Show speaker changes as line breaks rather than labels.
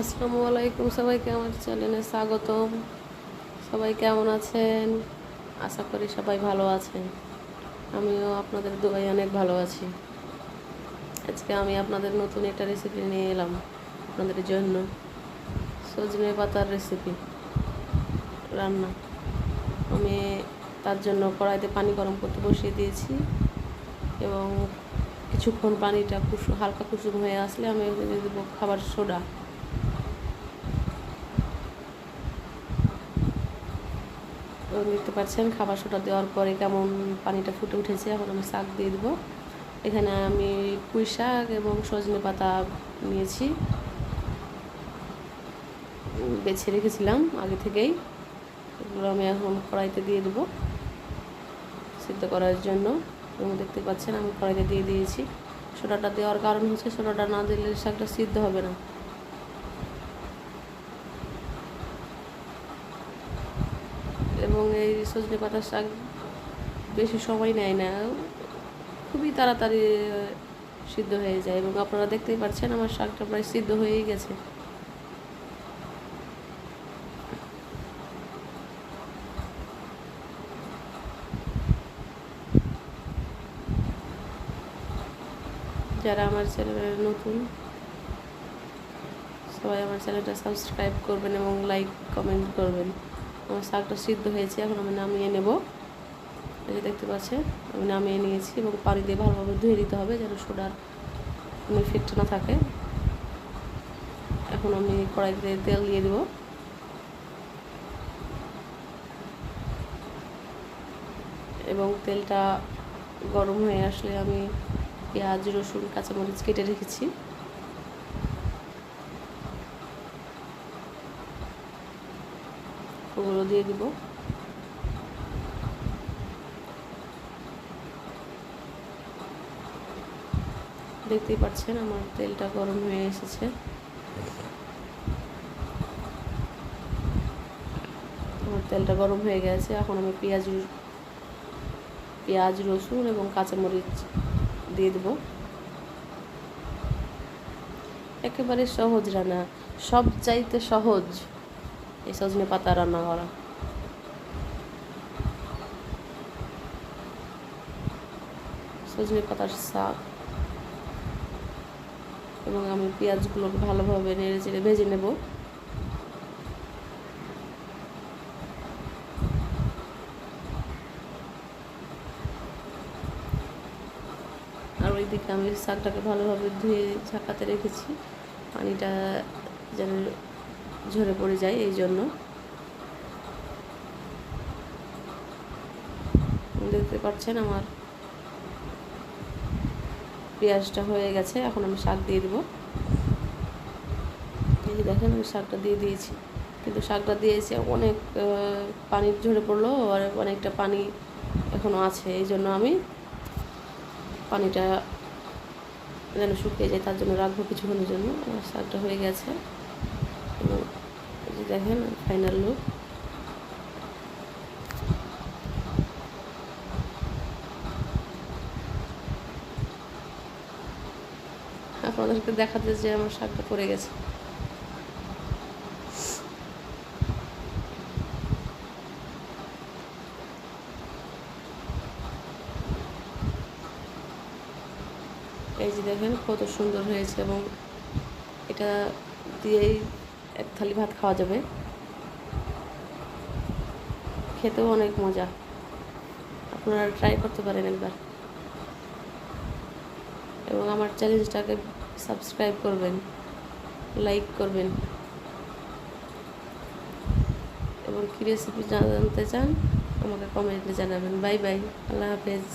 আসসালামু আলাইকুম, সবাইকে আমার চ্যানেলে স্বাগতম। সবাই কেমন আছেন? আশা করি সবাই ভালো আছেন। আমিও আপনাদের দোয়ায় অনেক ভালো আছি। আজকে আমি আপনাদের নতুন একটা রেসিপি নিয়ে এলাম আপনাদের জন্য। সজনে পাতার রেসিপি রান্না। আমি তার জন্য কড়াইতে পানি গরম করতে বসিয়ে দিয়েছি এবং কিছুক্ষণ পানিটা হালকা কুসুম হয়ে আসলে আমি দিয়ে দেবো খাবার সোডা। দেখতে পাচ্ছেন খাবার সোডা দেওয়ার পরে কেমন পানিটা ফুটে উঠেছে। এখন আমি শাক দিয়ে দেবো। এখানে আমি পুঁই শাক এবং সজনে পাতা নিয়েছি, বেছে রেখেছিলাম আগে থেকেই। এগুলো আমি এখন কড়াইতে দিয়ে দেবো সিদ্ধ করার জন্য। এবং দেখতে পাচ্ছেন আমি কড়াইতে দিয়ে দিয়েছি। সোডাটা দেওয়ার কারণ হচ্ছে সোডাটা না দিলে শাকটা সিদ্ধ হবে না। এবং এই সজনে পাতার শাক বেশি সময় নেয় না, খুবই তাড়াতাড়ি সিদ্ধ হয়ে যায়। এবং আপনারা দেখতেই পাচ্ছেন আমার শাকটা প্রায় সিদ্ধ হয়েই গেছে। যারা আমার চ্যানেলে নতুন, সবাই আমার চ্যানেলটা সাবস্ক্রাইব করবেন এবং লাইক কমেন্ট করবেন। আমার শাকটা সিদ্ধ হয়েছে, এখন আমি নামিয়ে নেব। এই যে দেখতে পাচ্ছেন আমি নামিয়ে নিয়েছি এবং পানি দিয়ে ভালোভাবে ধুয়ে দিতে হবে যেন সোডার কোনো ইফেক্ট না থাকে। এখন আমি কড়াইতে তেল দিয়ে দেব। এবং তেলটা গরম হয়ে আসলে আমি পেঁয়াজ, রসুন, কাঁচামরিচ কেটে রেখেছি ওগুলো দিয়ে দিব। দেখতেই পাচ্ছেন আমার তেলটা গরম হয়ে এসেছে। আমার তেলটা গরম হয়ে গেছে। এখন আমি পেঁয়াজ, রসুন এবং কাঁচামরিচ দিয়ে দেব। একেবারে সহজ রান্না, সব চাইতে সহজ এই সজনে পাতা রান্না করা। সজনে পাতার শাক। এবং আমি পেঁয়াজগুলোকে ভালোভাবে নেড়ে চেড়ে ভেজে নেব। আর ওইদিকে আমি শাকটাকে ভালোভাবে ধুয়ে ঝাঁকাতে রেখেছি, পানিটা যেন ঝরে পড়ে যায় এই জন্য। দেখতে পাচ্ছেন আমার পেঁয়াজটা হয়ে গেছে। এখন আমি শাক দিয়ে দেবো। এই যে দেখেন আমি শাকটা দিয়ে দিয়েছি, কিন্তু শাকটা দিয়েছে অনেক পানি ঝরে পড়লো আর অনেকটা পানি এখনও আছে। এই জন্য আমি পানিটা যেন শুকিয়ে যায় তার জন্য রাখবো কিছুক্ষণের জন্য। আমার শাকটা হয়ে গেছে এবং এই যে দেখেন ফাইনাল লুক। আপনাদেরকে দেখাতে যে আমার শাকটা পড়ে গেছে। এই যে দেখেন কত সুন্দর হয়েছে এবং এটা দিয়েই এক থালি ভাত খাওয়া যাবে। খেতেও অনেক মজা, আপনারা ট্রাই করতে পারেন একবার। এবং আমার চ্যানেলটাকে সাবস্ক্রাইব করবেন, লাইক করবেন এবং কী রেসিপি জানতে চান আমাকে কমেন্টে জানাবেন। বাই বাই, আল্লাহ হাফেজ।